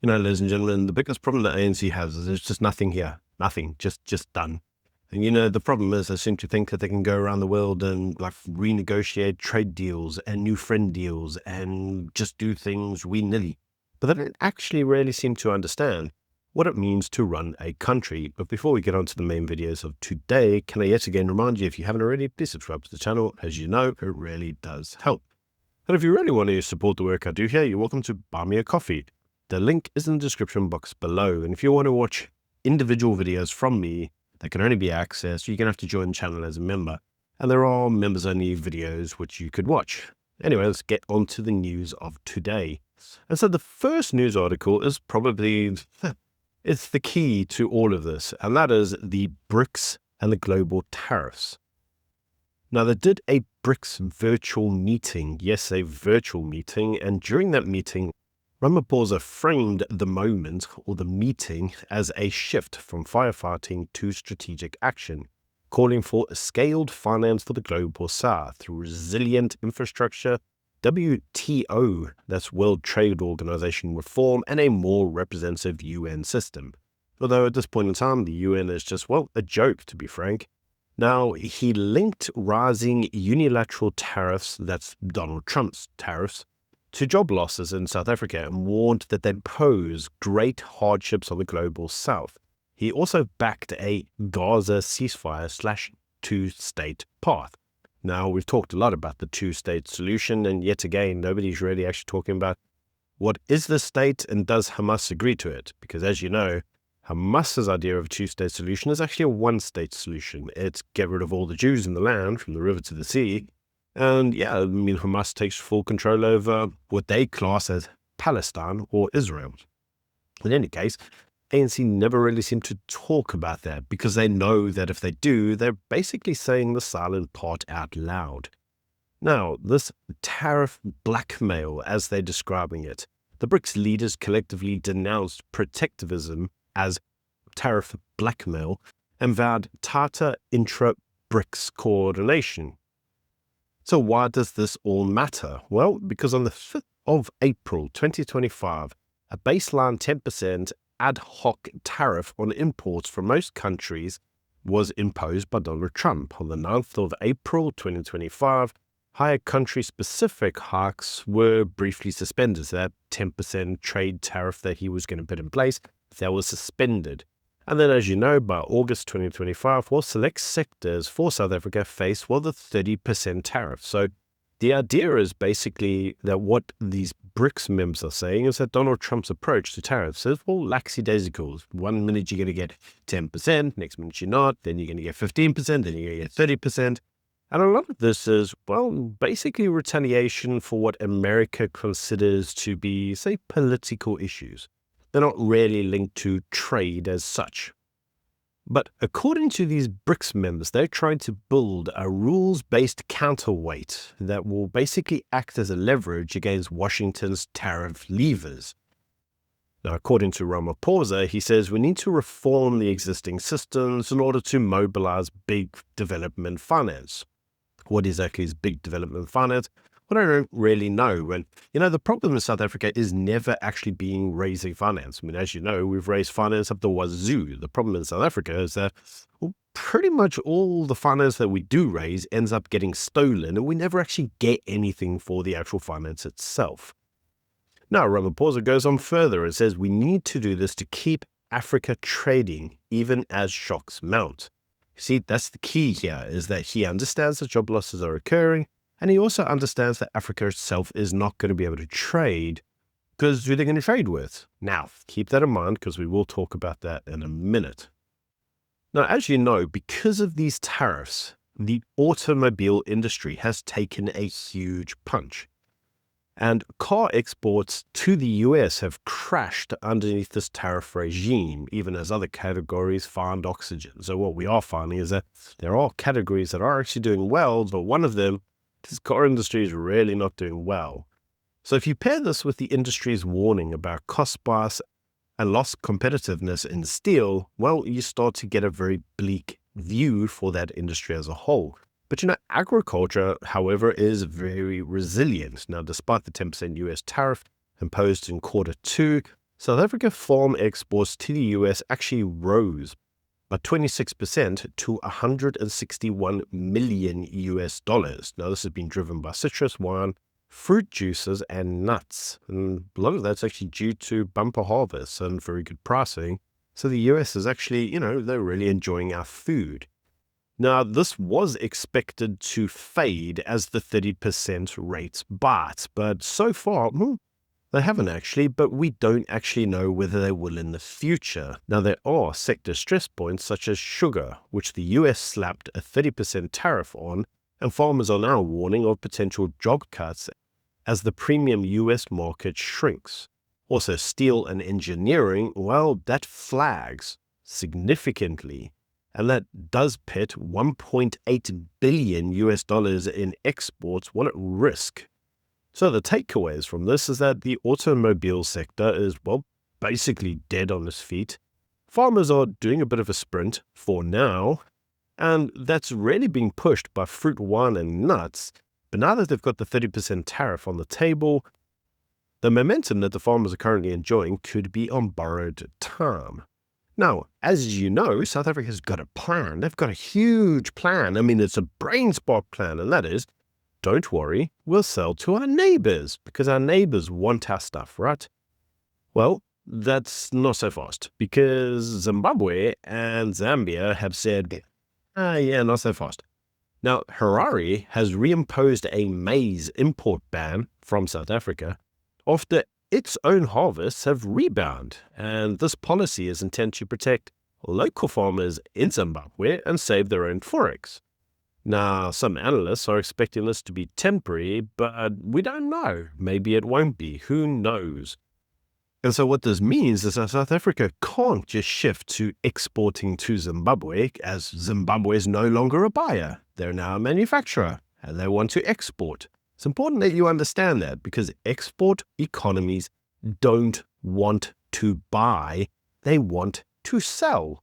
Ladies and gentlemen, the biggest problem that ANC has is there's just nothing here. Nothing, just done. And the problem is they seem to think that they can go around the world and renegotiate trade deals and new friend deals and just do things willy-nilly. But they don't actually really seem to understand what it means to run a country. But before we get on to the main videos of today, can I yet again remind you, if you haven't already, please subscribe to the channel. As you know, it really does help. And if you really want to support the work I do here, you're welcome to buy me a coffee. The link is in the description box below. And if you want to watch individual videos from me that can only be accessed, you're going to have to join the channel as a member. And there are members-only videos which you could watch. Anyway, let's get on to the news of today. And so the first news article is probably, it's the key to all of this, and that is the BRICS and the global tariffs. Now, they did a BRICS virtual meeting, yes, a virtual meeting, and during that meeting, Ramaphosa framed the moment, or the meeting, as a shift from firefighting to strategic action, calling for a scaled finance for the global south through resilient infrastructure, WTO, that's World Trade Organization reform, and a more representative UN system. Although at this point in time, the UN is just, well, a joke, to be frank. Now, he linked rising unilateral tariffs, that's Donald Trump's tariffs, to job losses in South Africa and warned that they pose great hardships on the global south. He also backed a Gaza ceasefire / two-state path. Now, we've talked a lot about the two-state solution, and yet again, nobody's really actually talking about what is the state and does Hamas agree to it? Because as you know, Hamas's idea of a two-state solution is actually a one-state solution. It's get rid of all the Jews in the land, from the river to the sea. And yeah, Hamas takes full control over what they class as Palestine or Israel. In any case, ANC never really seem to talk about that because they know that if they do, they're basically saying the silent part out loud. Now, this tariff blackmail, as they're describing it, the BRICS leaders collectively denounced protectivism as tariff blackmail and vowed tighter intra-BRICS coordination. So why does this all matter? Well, because on the 5th of April 2025, a baseline 10% ad hoc tariff on imports from most countries was imposed by Donald Trump. On the 9th of April 2025, higher country-specific hikes were briefly suspended. So that 10% trade tariff that he was going to put in place, that was suspended. And then, as you know, by August 2025, select sectors for South Africa face, the 30% tariff. So the idea is basically that what these BRICS members are saying is that Donald Trump's approach to tariffs is, lackadaisicals. 1 minute you're going to get 10%, next minute you're not, then you're going to get 15%, then you're going to get 30%. And a lot of this is, basically retaliation for what America considers to be, say, political issues. They're not really linked to trade as such. But according to these BRICS members, they're trying to build a rules-based counterweight that will basically act as a leverage against Washington's tariff levers. Now, according to Ramaphosa, he says we need to reform the existing systems in order to mobilize big development finance. What exactly is big development finance? Well, I don't really know. And, the problem in South Africa is never actually being raising finance. As you know, we've raised finance up the wazoo. The problem in South Africa is that pretty much all the finance that we do raise ends up getting stolen, and we never actually get anything for the actual finance itself. Now, Ramaphosa goes on further and says we need to do this to keep Africa trading, even as shocks mount. See, that's the key here, is that he understands that job losses are occurring, and he also understands that Africa itself is not going to be able to trade, because who are they going to trade with? Now, keep that in mind, because we will talk about that in a minute. Now, as you know, because of these tariffs, the automobile industry has taken a huge punch. And car exports to the US have crashed underneath this tariff regime, even as other categories find oxygen. So what we are finding is that there are categories that are actually doing well, but one of them, this car industry, is really not doing well. So if you pair this with the industry's warning about cost bias and lost competitiveness in steel, you start to get a very bleak view for that industry as a whole. But agriculture, however, is very resilient. Now, despite the 10% US tariff imposed in Q2, South Africa farm exports to the US actually rose by 26% to 161 million US dollars. Now, this has been driven by citrus, wine, fruit juices, and nuts. And a lot of that's actually due to bumper harvests and very good pricing. So the US is actually, they're really enjoying our food. Now, this was expected to fade as the 30% rates bite, but so far, they haven't actually, but we don't actually know whether they will in the future. Now, there are sector stress points such as sugar, which the US slapped a 30% tariff on, and farmers are now warning of potential job cuts as the premium US market shrinks. Also, steel and engineering, well, that flags significantly, and that does put 1.8 billion US dollars in exports at risk. So the takeaways from this is that the automobile sector is, basically dead on its feet. Farmers are doing a bit of a sprint for now, and that's really being pushed by fruit, wine, and nuts. But now that they've got the 30% tariff on the table, the momentum that the farmers are currently enjoying could be on borrowed time. Now, as you know, South Africa's got a plan. They've got a huge plan. I mean, it's a brain spark plan, and that is, don't worry, we'll sell to our neighbors because our neighbors want our stuff, right? Well, that's not so fast because Zimbabwe and Zambia have said, not so fast. Now, Harare has reimposed a maize import ban from South Africa after its own harvests have rebounded, and this policy is intended to protect local farmers in Zimbabwe and save their own forex. Now, some analysts are expecting this to be temporary, but we don't know. Maybe it won't be. Who knows? And so what this means is that South Africa can't just shift to exporting to Zimbabwe, as Zimbabwe is no longer a buyer. They're now a manufacturer, and they want to export. It's important that you understand that, because export economies don't want to buy, they want to sell.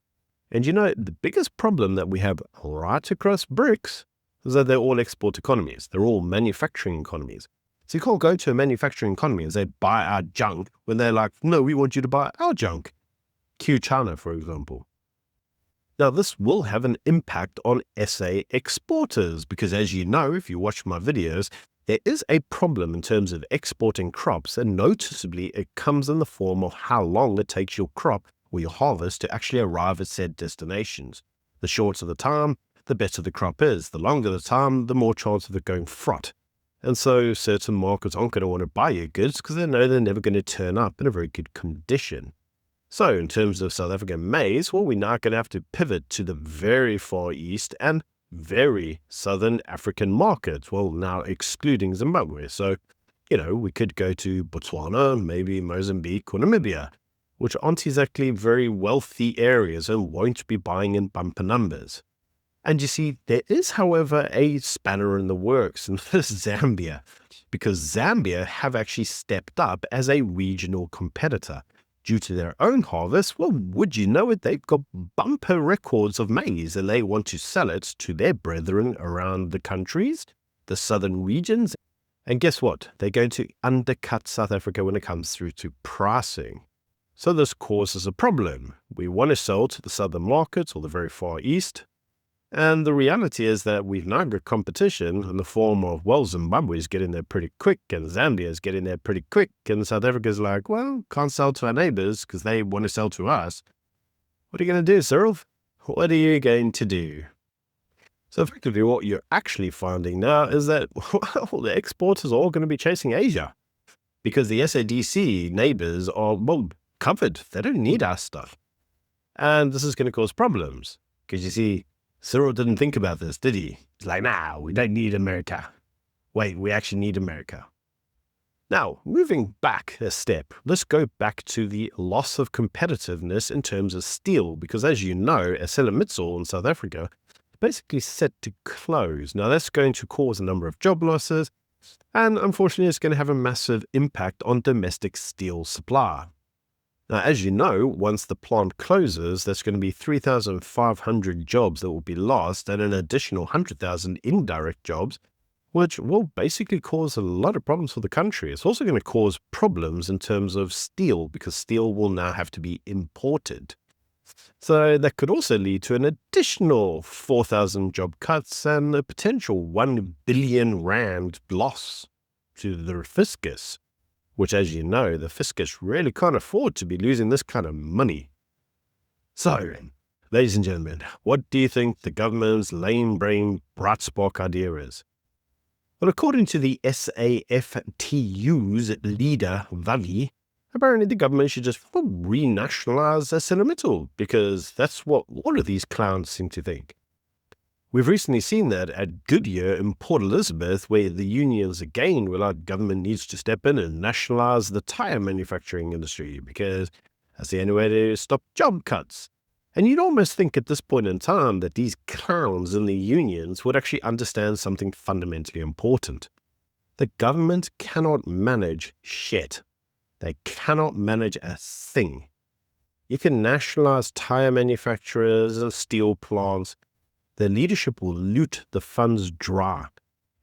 And the biggest problem that we have right across BRICS is that they're all export economies. They're all manufacturing economies. So you can't go to a manufacturing economy and say, buy our junk, when they're like, no, we want you to buy our junk. Cue China, for example. Now, this will have an impact on SA exporters, because as you know, if you watch my videos, there is a problem in terms of exporting crops, and noticeably it comes in the form of how long it takes your crop or your harvest to actually arrive at said destinations. The shorter the time, the better the crop is. The longer the time, the more chance of it going fraught. And so certain markets aren't going to want to buy your goods because they know they're never going to turn up in a very good condition. So in terms of South African maize, we're now going to have to pivot to the very far east and very southern African markets, now excluding Zimbabwe. So, we could go to Botswana, maybe Mozambique or Namibia, which aren't exactly very wealthy areas and won't be buying in bumper numbers. And you see, there is, however, a spanner in the works, and this is Zambia, because Zambia have actually stepped up as a regional competitor. Due to their own harvest, would you know it, they've got bumper records of maize, and they want to sell it to their brethren around the countries, the southern regions. And guess what? They're going to undercut South Africa when it comes through to pricing. So this causes a problem. We want to sell to the southern markets or the very far east. And the reality is that we've now got competition in the form of, Zimbabwe is getting there pretty quick and Zambia is getting there pretty quick. And South Africa's like, can't sell to our neighbors because they want to sell to us. What are you going to do, Cyril? What are you going to do? So effectively what you're actually finding now is that, the exporters are all going to be chasing Asia because the SADC neighbors are, covered. They don't need our stuff. And this is going to cause problems because you see, Cyril didn't think about this, did he? He's like, we don't need America. Wait, we actually need America. Now, moving back a step, let's go back to the loss of competitiveness in terms of steel, because as you know, ArcelorMittal in South Africa is basically set to close. Now, that's going to cause a number of job losses, and unfortunately, it's going to have a massive impact on domestic steel supply. Now, as you know, once the plant closes, there's going to be 3,500 jobs that will be lost and an additional 100,000 indirect jobs. which will basically cause a lot of problems for the country. It's also going to cause problems in terms of steel, because steel will now have to be imported. So that could also lead to an additional 4,000 job cuts and a potential 1 billion rand loss to the fiscus, which, as you know, the fiscus really can't afford to be losing this kind of money. So, ladies and gentlemen, what do you think the government's lame-brain bright spark idea is? Well, according to the SAFTU's leader, Vali, apparently the government should just renationalize ArcelorMittal, because that's what all of these clowns seem to think. We've recently seen that at Goodyear in Port Elizabeth, where the unions again were like, government needs to step in and nationalize the tire manufacturing industry, because that's the only way to stop job cuts. And you'd almost think at this point in time that these clowns in the unions would actually understand something fundamentally important. The government cannot manage shit. They cannot manage a thing. You can nationalize tire manufacturers and steel plants. The leadership will loot the funds dry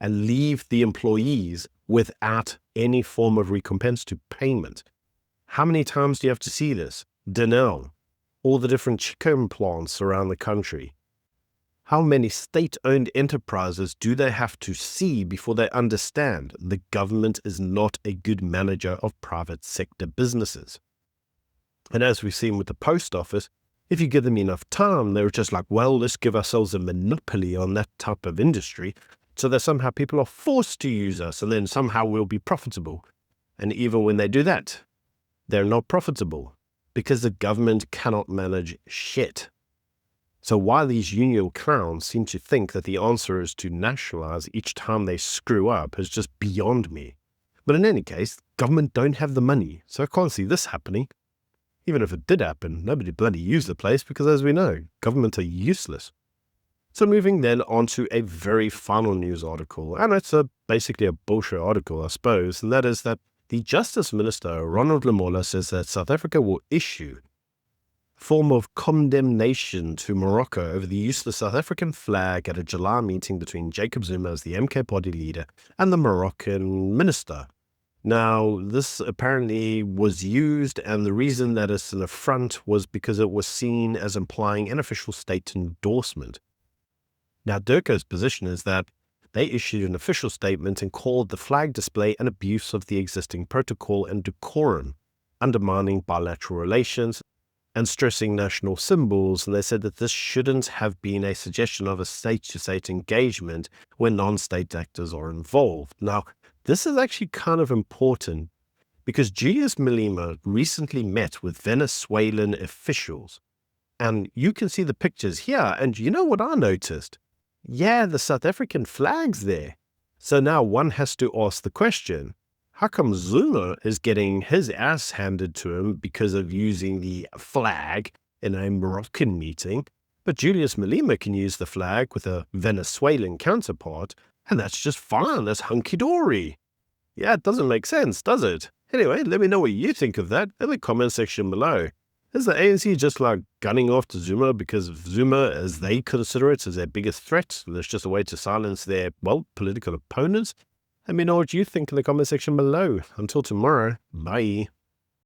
and leave the employees without any form of recompense to payment. How many times do you have to see this? Denel, all the different chicken plants around the country. How many state-owned enterprises do they have to see before they understand the government is not a good manager of private sector businesses? And as we've seen with the post office, if you give them enough time, they're just like, well, let's give ourselves a monopoly on that type of industry so that somehow people are forced to use us, and then somehow we'll be profitable. And even when they do that, they're not profitable, because the government cannot manage shit. So while these union clowns seem to think that the answer is to nationalize each time they screw up is just beyond me. But in any case, government don't have the money, so I can't see this happening. Even if it did happen, nobody bloody used the place, because as we know, government are useless. So moving then on to a very final news article, and it's basically a bullshit article, I suppose, and that is that the Justice Minister, Ronald Lamola, says that South Africa will issue a form of condemnation to Morocco over the use of the South African flag at a July meeting between Jacob Zuma as the MK party leader and the Moroccan minister. Now, this apparently was used, and the reason that it's an affront was because it was seen as implying an official state endorsement. Now, Durko's position is that they issued an official statement and called the flag display an abuse of the existing protocol and decorum, undermining bilateral relations and stressing national symbols, and they said that this shouldn't have been a suggestion of a state-to-state engagement when non-state actors are involved. Now, this is actually kind of important because Julius Malema recently met with Venezuelan officials, and you can see the pictures here, and you know what I noticed? Yeah, the South African flag's there. So now one has to ask the question, how come Zuma is getting his ass handed to him because of using the flag in a Moroccan meeting, but Julius Malema can use the flag with a Venezuelan counterpart, and that's just fine, that's hunky-dory. Yeah, it doesn't make sense, does it? Anyway, let me know what you think of that in the comment section below. Is the ANC just like gunning after Zuma because Zuma, as they consider it, is their biggest threat? There's just a way to silence their, well, political opponents? Let me know what you think in the comment section below. Until tomorrow, bye.